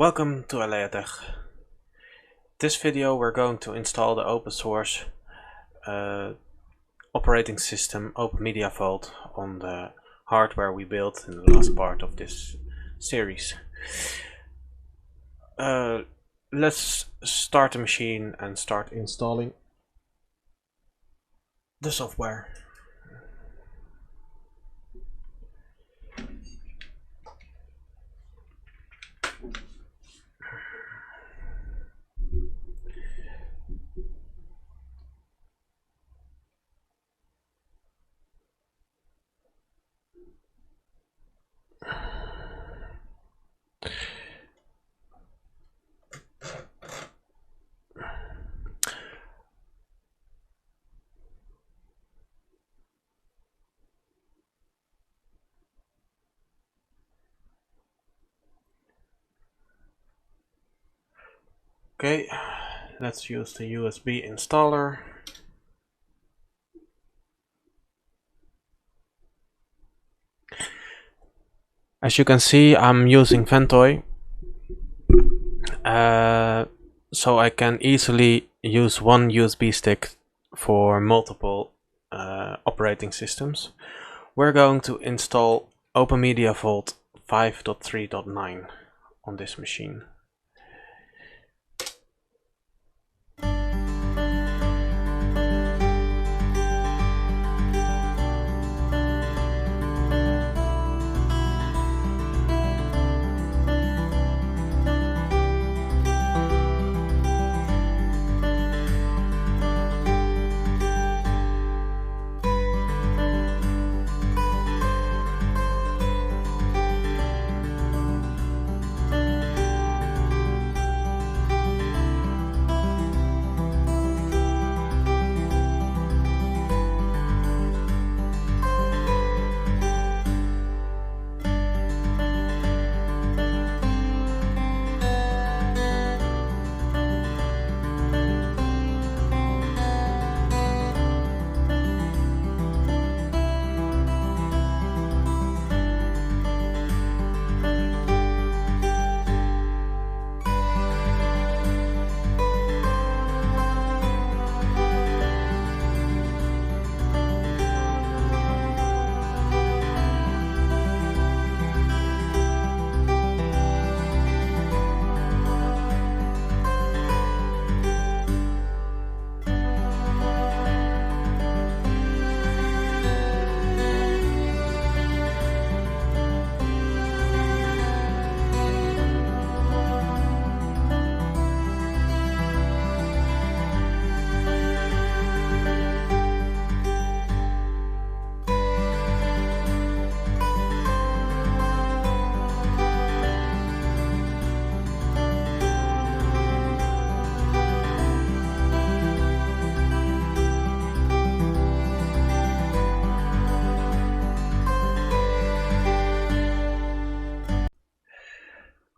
Welcome to Aleatech. This video we're going to install the open source operating system OpenMediaVault on the hardware we built in the last part of this series. Let's start the machine and start installing the software. Okay, let's use the USB installer. As you can see, I'm using Ventoy, so I can easily use one USB stick for multiple operating systems. We're going to install OpenMediaVault 5.3.9 on this machine.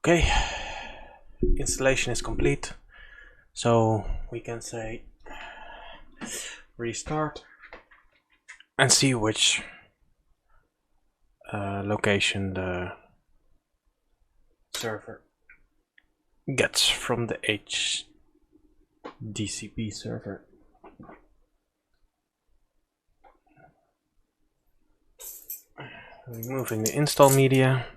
Okay, installation is complete, so we can say restart and see which location the server gets from the HDCP server. Removing the install media.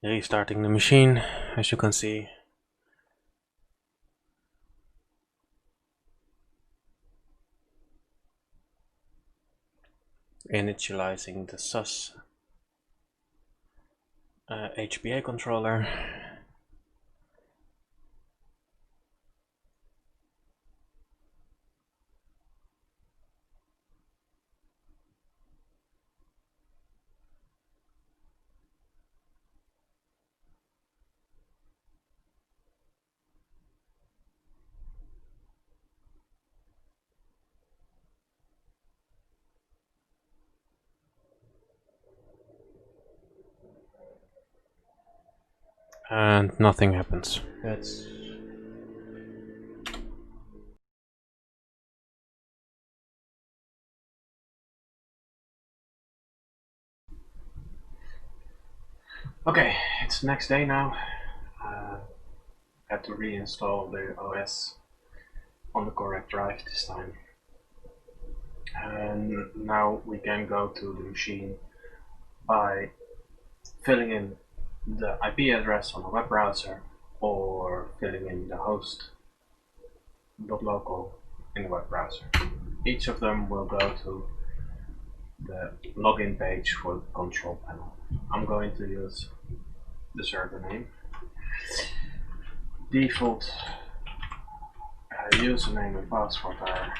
Restarting the machine, as you can see. Initializing the SUS HBA controller. and nothing happens. That's okay. It's the next day now. Had to reinstall the OS on the correct drive this time. And now we can go to the machine by filling in the IP address on a web browser or filling in the host.local in the web browser. Each of them will go to the login page for the control panel. I'm going to use the server name. Default username and password are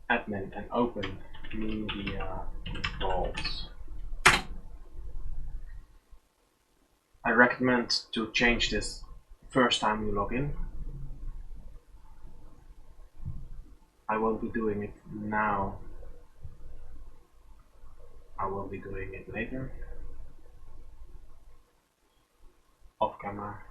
admin and OpenMediaVault. I recommend to change this first time you log in. I won't be doing it now. I will be doing it later, off camera.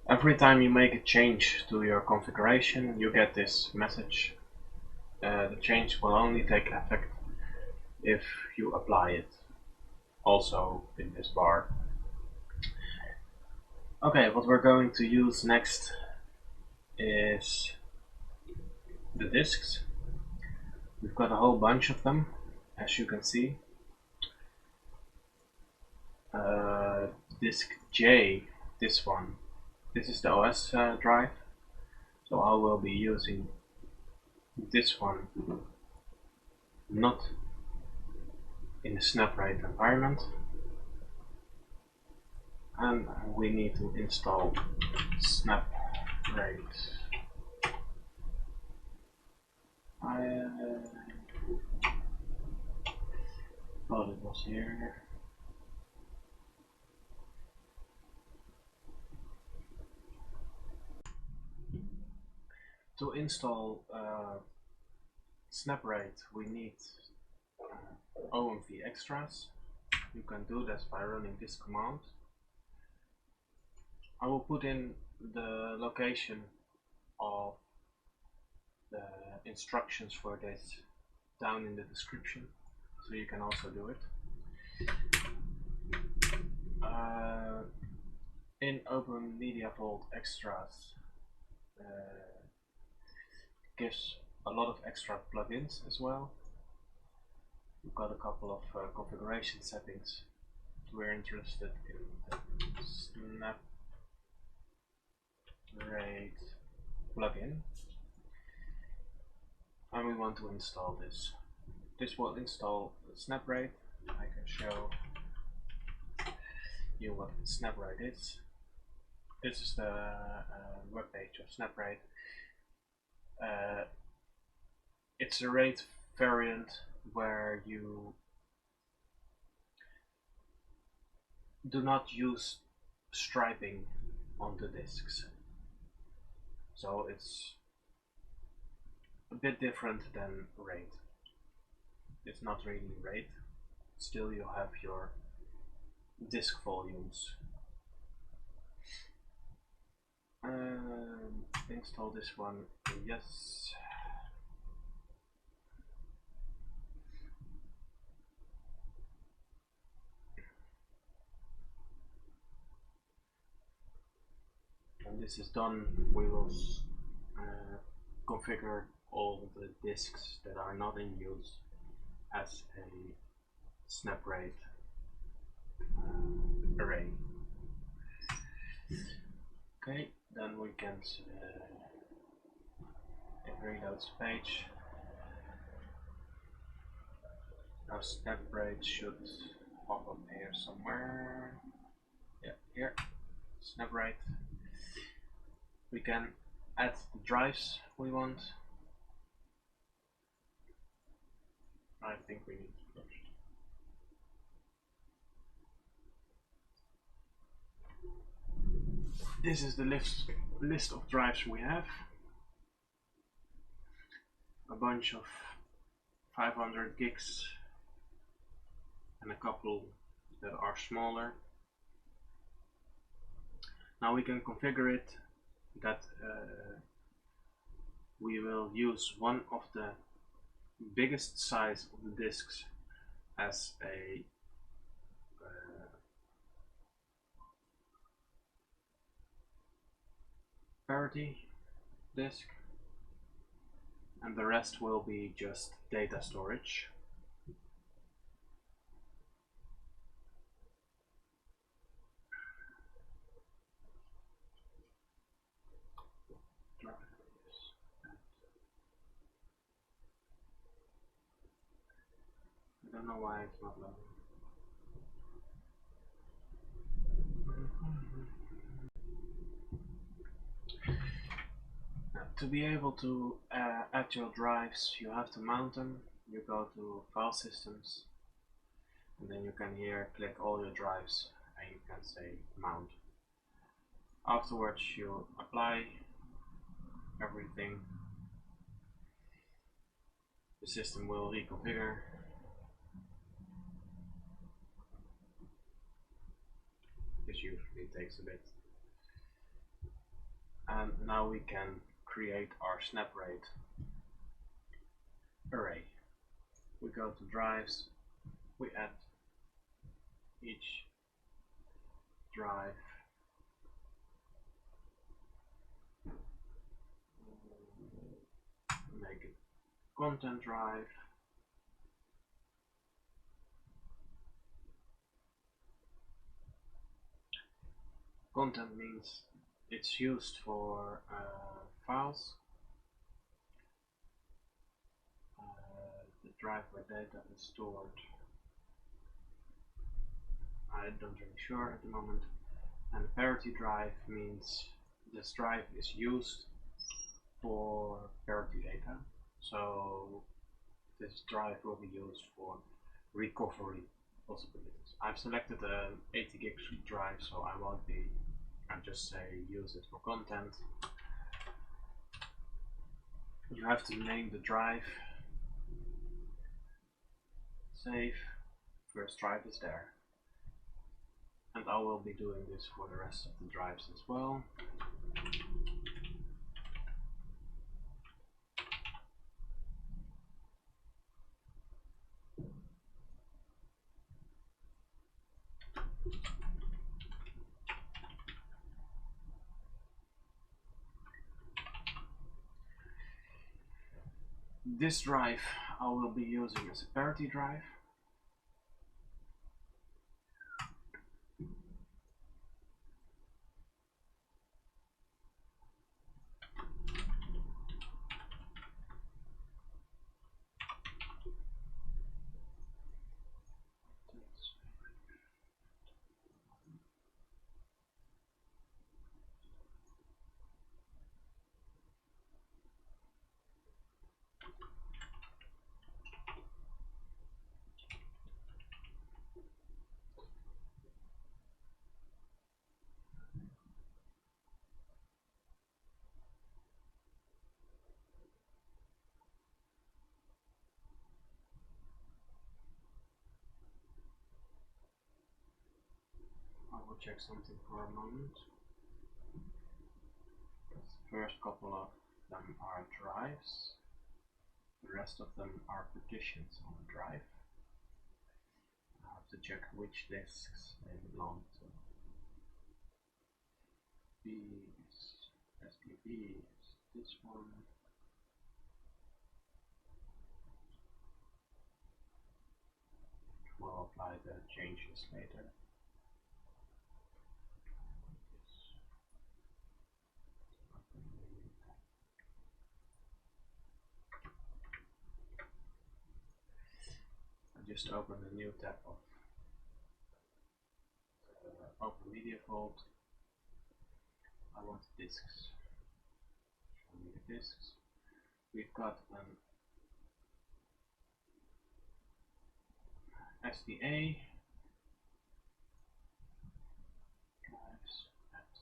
Every time you make a change to your configuration, you get this message. The change will only take effect if you apply it, also in this bar. Okay, what we're going to use next is the disks. We've got a whole bunch of them, as you can see. Disk J, this one, this is the OS drive, so I will be using this one, not in the SnapRAID environment, and we need to install SnapRAID. I thought it was here. To install SnapRAID, we need OMV extras. You can do this by running this command. I will put in the location of the instructions for this down in the description, so you can also do it. In OpenMediaVault extras gives a lot of extra plugins as well. We've got a couple of configuration settings. We're interested in the SnapRAID plugin, and we want to install this. This will install SnapRAID. I can show you what SnapRAID is. This is the web page of SnapRAID. It's a RAID variant where you do not use striping on the disks, so it's a bit different than RAID. It's not really RAID, still you have your disk volumes. Install this one, yes. When this is done, we will configure all the disks that are not in use as a SnapRAID array. Okay, then we can it reloads the page. Now SnapRAID should pop up here somewhere. Yeah, here, SnapRAID. We can add the drives we want. I think we need to first. This is the list of drives we have. A bunch of 500 gigs and a couple that are smaller. Now we can configure it that we will use one of the biggest size of the disks as a parity disk, and the rest will be just data storage. I don't know why it's not loading. To be able to add your drives, you have to mount them. You go to File Systems, and then you can here click all your drives, and you can say mount. Afterwards, you apply everything. The system will reconfigure. This usually takes a bit. And now we can create our SnapRAID array. We go to drives, we add each drive, make it content drive, content means it's used for files, the drive where data is stored. I don't really sure at the moment. And parity drive means this drive is used for parity data, so this drive will be used for recovery possibilities. I've selected an 80 gig drive, so I won't be, I'll just say use it for content. You have to name the drive, save, first drive is there. And I will be doing this for the rest of the drives as well. This drive I will be using as a parity drive. I will check something for a moment. The first couple of them are drives. The rest of them are partitions on the drive. I have to check which disks they belong to. SPB is this one. We'll apply the changes later. I just opened a new tab of OpenMediaVault. I want disks. Show me the disks. We've got an SDA drives at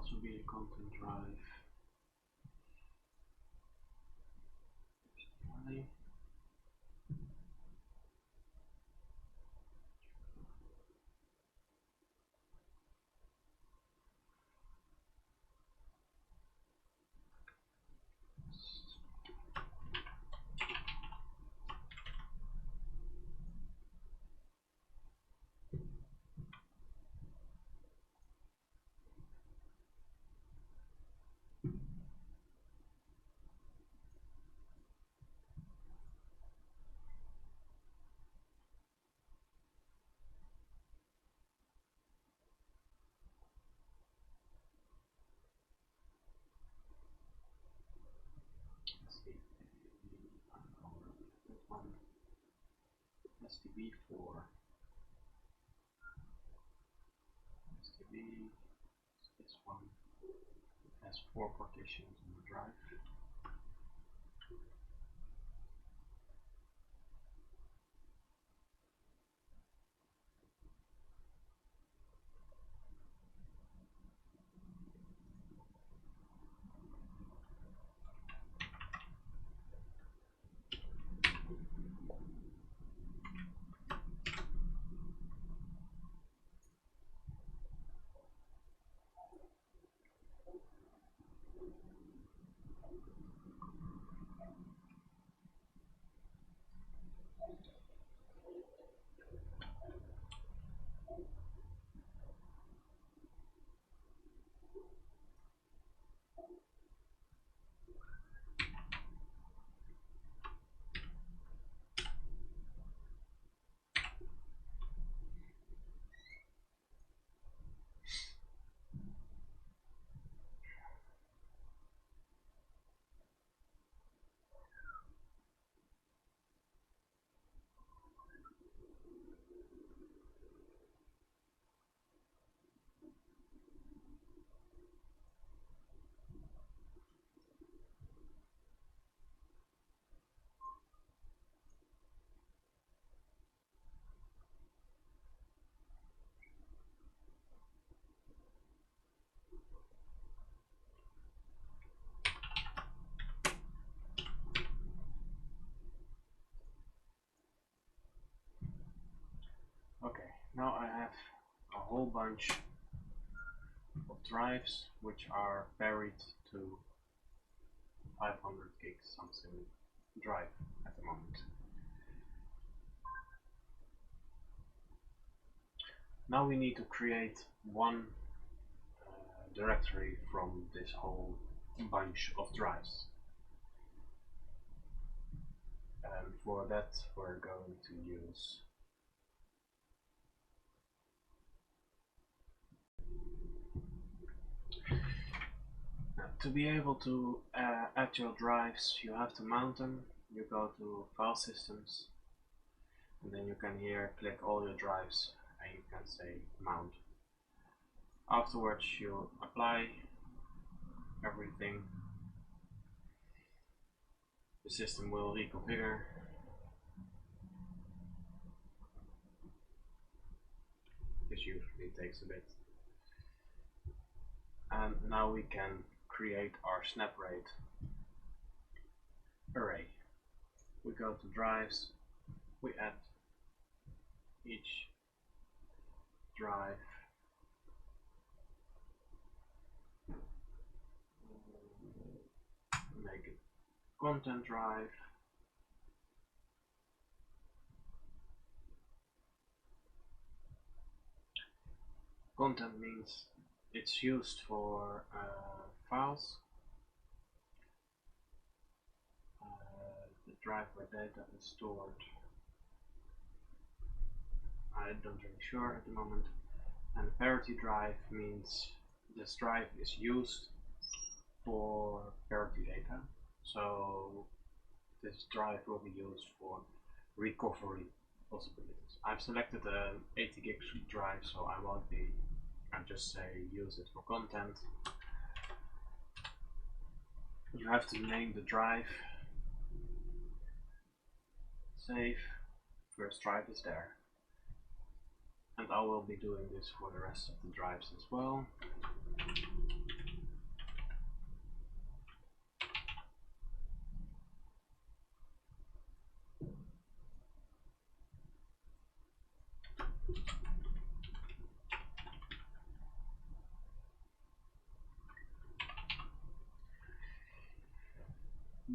also be a content drive. STB4. STB, this one has 4 partitions on the drive. Okay, now I have a whole bunch of drives which are buried to 500 gigs something drive at the moment. Now we need to create one directory from this whole bunch of drives. And for that we're going to use to be able to add your drives, you have to mount them. You go to File Systems, and then you can here click all your drives, and you can say mount. Afterwards, you apply everything. The system will reconfigure. This usually takes a bit. And now we can create our SnapRAID array. We go to drives, we add each drive, make it content drive, content means it's used for files, the drive where data is stored. I don't really sure at the moment. And parity drive means this drive is used for parity data, so this drive will be used for recovery possibilities. I've selected an 80 gig drive, so I won't be, I'll just say use it for content. You have to name the drive, save, first drive is there. And I will be doing this for the rest of the drives as well.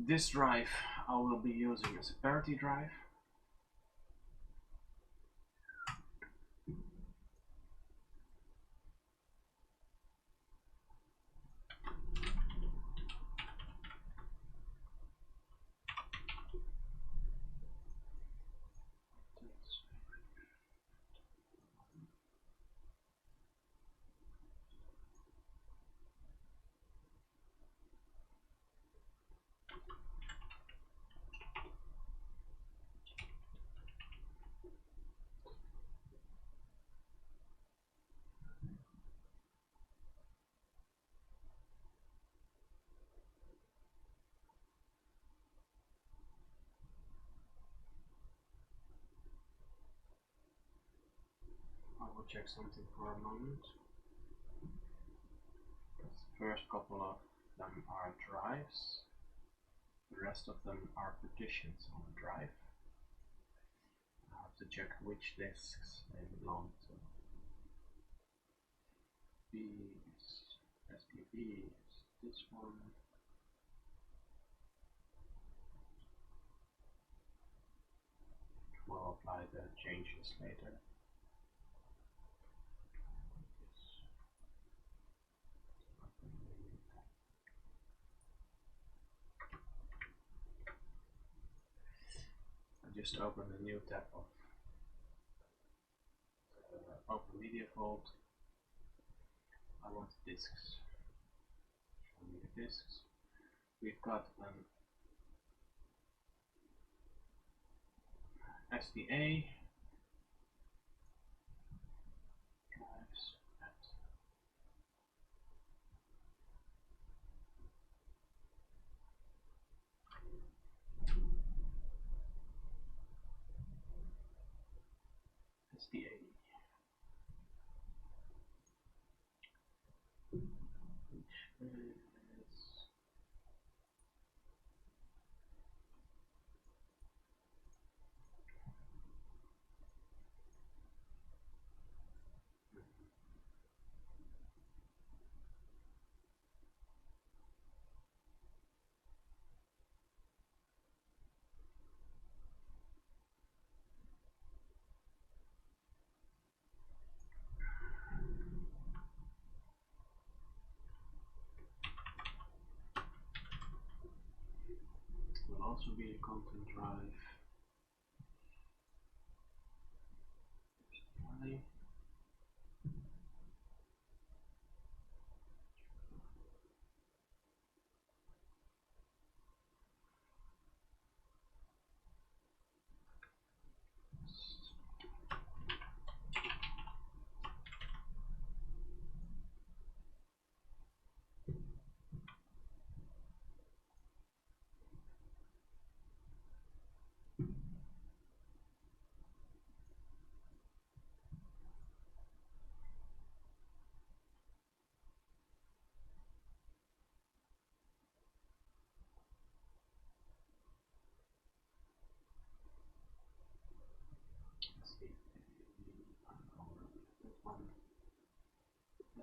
This drive I will be using as a parity drive. I will check something for a moment. The first couple of them are drives. The rest of them are partitions on the drive. I have to check which disks they belong to. SPB is this one. We'll apply the changes later. I just opened a new tab of OpenMediaVault. I want disks. Show me the disks. We've got an SDA drives at SDA. Which is will also be a content drive.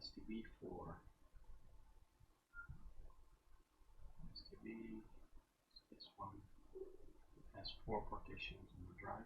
STB4. STB is this one. It has 4 partitions on the drive.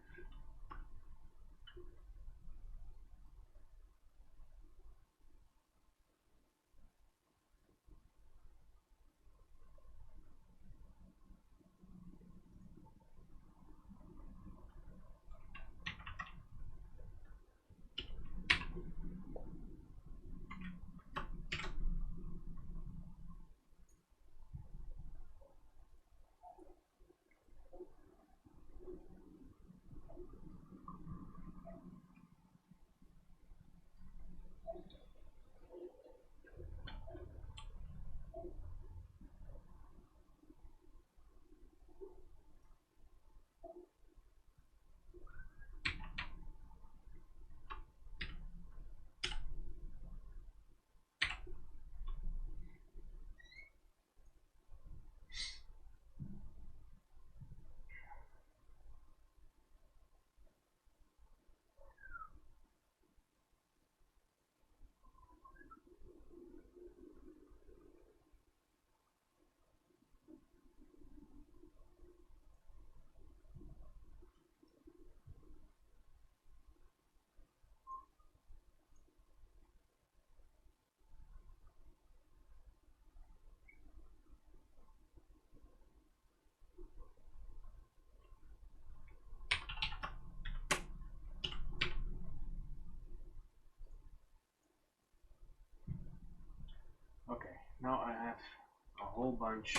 whole bunch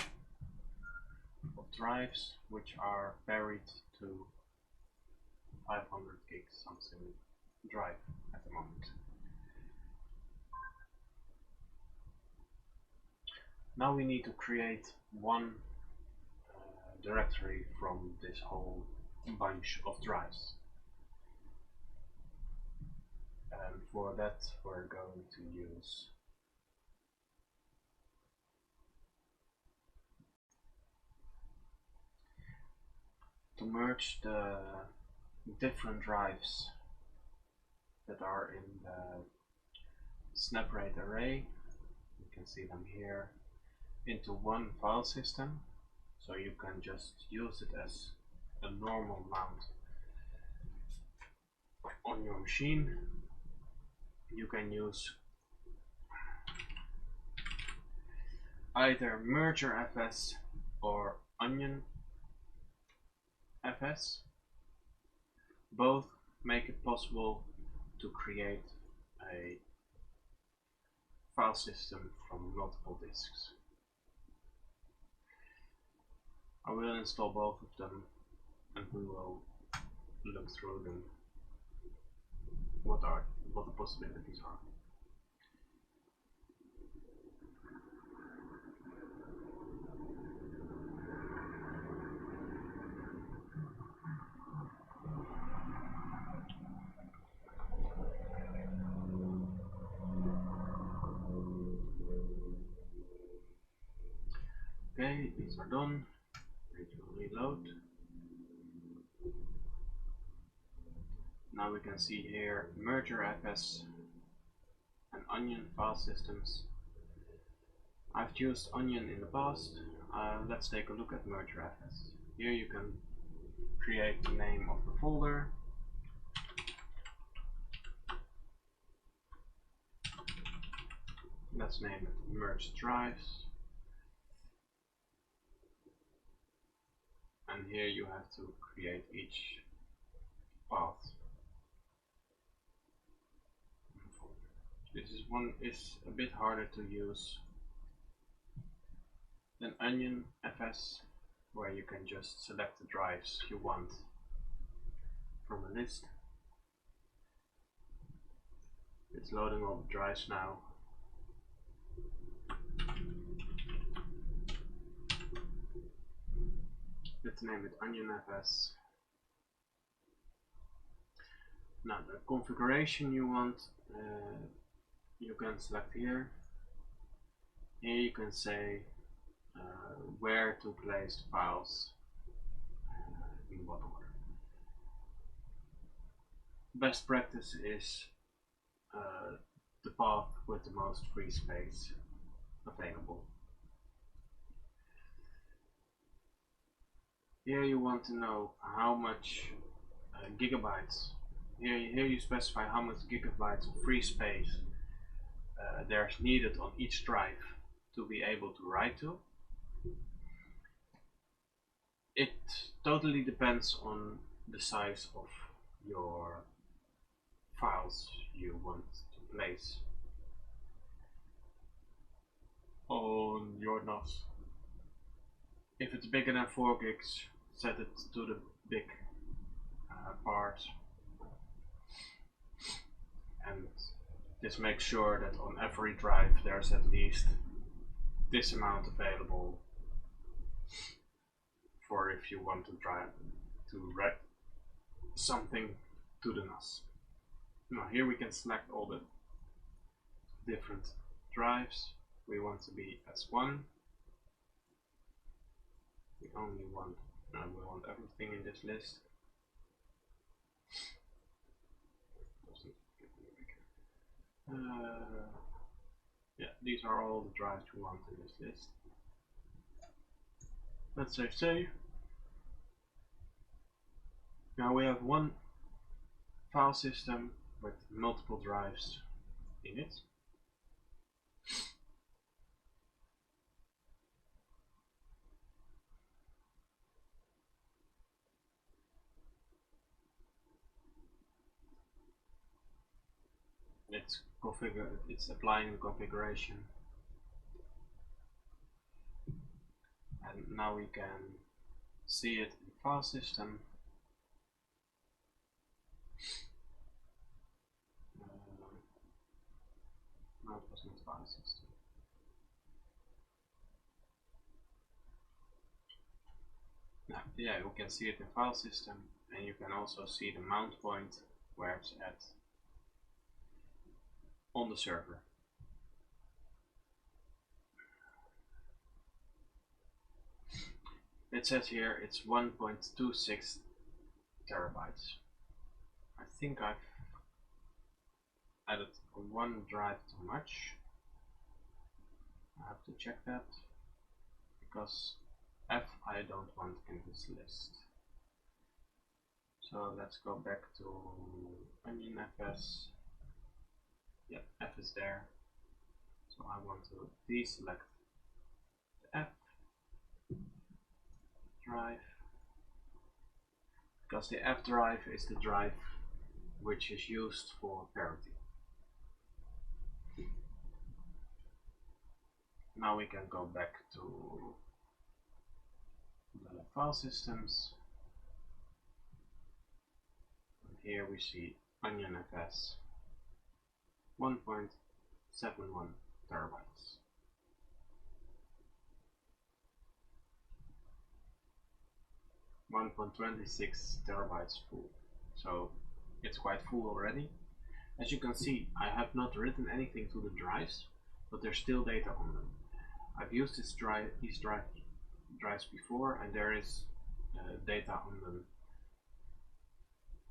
of drives which are buried to 500 gigs something drive at the moment. Now we need to create one directory from this whole bunch of drives. And for that we're going to use to merge the different drives that are in the SnapRAID array. You can see them here, into one file system, so you can just use it as a normal mount on your machine. You can use either MergerFS or UnionFS. Both make it possible to create a file system from multiple disks. I will install both of them and we will look through them, what the possibilities are. Okay, these are done. It will reload. Now we can see here MergerFS and Onion file systems. I've used Onion in the past. Let's take a look at MergerFS. Here you can create the name of the folder. Let's name it merge drives. And here you have to create each path. This is a bit harder to use than UnionFS, where you can just select the drives you want from a list. It's loading all the drives now. Let's name it UnionFS. Now the configuration you want, you can select here. Here you can say where to place the files in what order. Best practice is the path with the most free space available. Here you want to know how much gigabytes. Here you specify how much gigabytes of free space there's needed on each drive to be able to write to. It totally depends on the size of your files you want to place on your NAS. If it's bigger than 4 gigs, set it to the big part, and just make sure that on every drive there's at least this amount available for if you want to try to write something to the NAS. Now here we can select all the different drives. We want to be S1. We only want, we want everything in this list. Yeah, these are all the drives we want in this list. Let's say save. Now we have one file system with multiple drives in it. It's applying the configuration. now we can see it in Filesystem. No, it was not Filesystem. Now, yeah, you can see it in Filesystem, and you can also see the mount point where it's at on the server. It says here it's 1.26 terabytes. I think I've added one drive too much. I have to check that, because F I don't want in this list. So let's go back to UnionFS. Yeah, F is there. So I want to deselect the F drive, because the F drive is the drive which is used for parity. Now we can go back to the file systems, and here we see UnionFS 1.71 terabytes. .26 terabytes full, so it's quite full already. As you can see, I have not written anything to the drives, but there's still data on them. I've used these drives before, and there is data on them,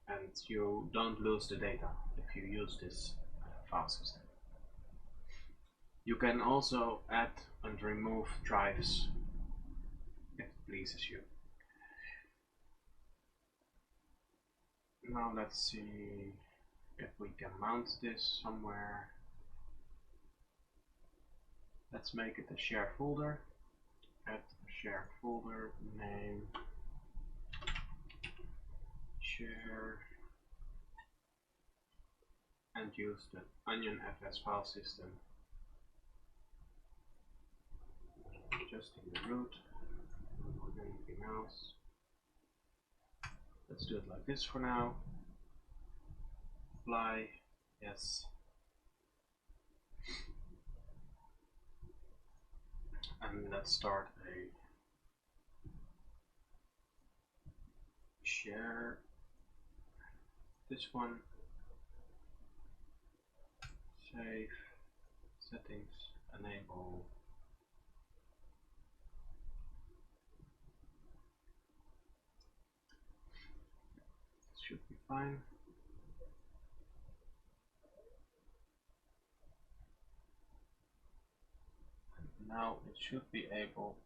and you don't lose the data if you use this file system. You can also add and remove drives if it pleases you. Now let's see if we can mount this somewhere. Let's make it a shared folder. Add a shared folder, name, share, and use the UnionFS file system just in the root, not anything else. Let's do it like this for now. Apply, yes. And let's start a share. This one. Save, settings, enable. Should be fine. And now it should be able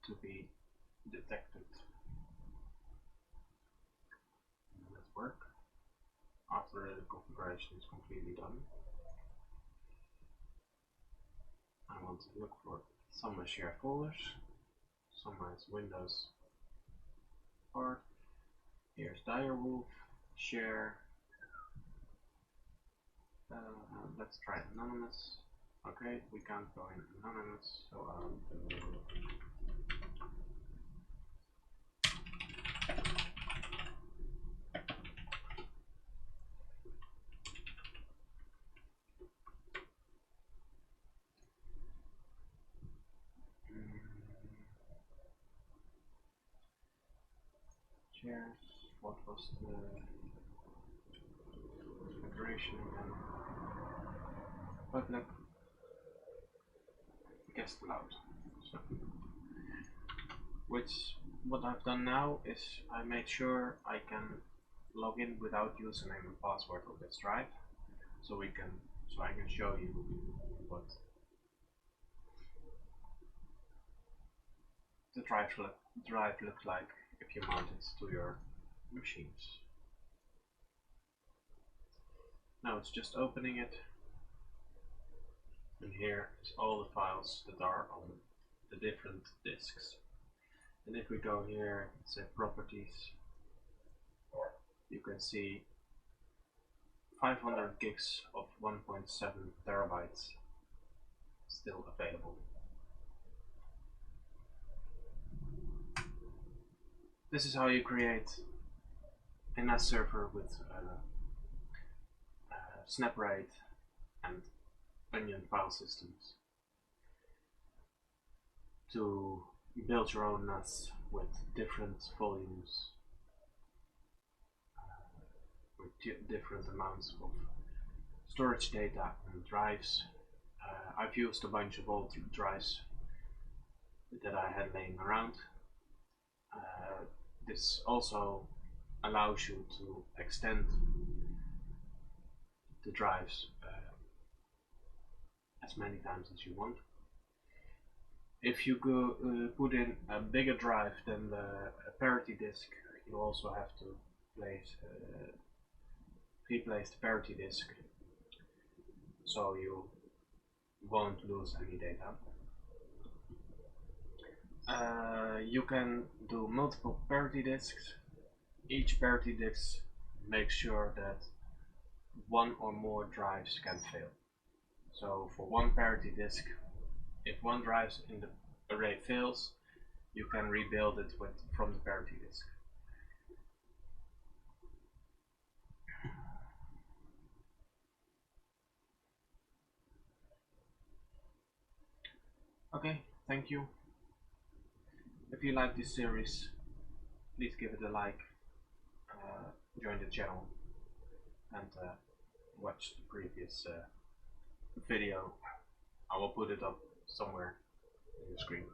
to be detected. Let's work. After the configuration is completely done, I want to look for summarize share folders, summarize Windows part. Here's Direwolf, share. Let's try anonymous. Okay, we can't go in anonymous, so I'll do shares. What was the configuration again? Public guest allowed. So, what I've done now is I made sure I can log in without username and password of this drive, so I can show you what the drive looks like if you mount it to your machines. Now it's just opening it, and here is all the files that are on the different disks. And if we go here, say properties, you can see 500 gigs of 1.7 terabytes still available. This is how you create a NAS server with SnapRAID and Onion file systems to build your own NAS with different volumes, with different amounts of storage data and drives. I've used a bunch of old drives that I had laying around. This also allows you to extend the drives as many times as you want. If you go put in a bigger drive than the parity disk, you also have to replace the parity disk, so you won't lose any data. You can do multiple parity disks. Each parity disk makes sure that one or more drives can fail. So for one parity disk, if one drive in the array fails, you can rebuild it from the parity disk. Okay, thank you. If you like this series, please give it a like, join the channel, and watch the previous video. I will put it up somewhere on the screen.